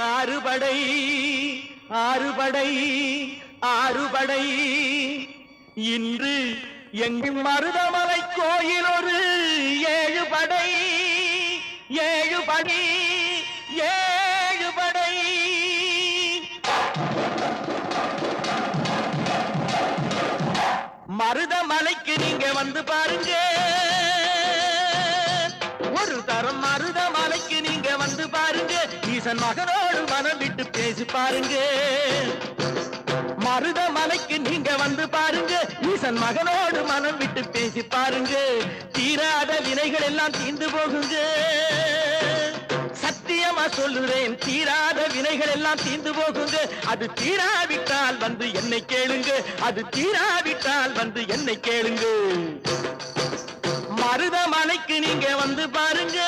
ஆறுபடை ஆறுபடை ஆறுபடை இன்று எங்கும் மருதமலை கோயில் ஒரு ஏழுபடை ஏழுபடை ஏழுபடை மருதமலைக்கு நீங்க வந்து பாருங்க ஒரு தரம் மருதமலைக்கு நீங்க வந்து பாருங்க ஈசன் மகனோடு மனம் விட்டு பேசி பாருங்க மருதமலைக்கு நீங்க வந்து பாருங்க ஈசன் மகனோடு மனம் விட்டு பேசி பாருங்க தீராத வினைகள் எல்லாம் தீர்ந்து போகுங்க சத்தியமா சொல்லுறேன் தீராத வினைகள் எல்லாம் தீர்ந்து போகுங்க அது தீராவிட்டால் வந்து என்னை கேளுங்க அது தீராவிட்டால் வந்து என்னை கேளுங்க மருதமலைக்கு நீங்க வந்து பாருங்க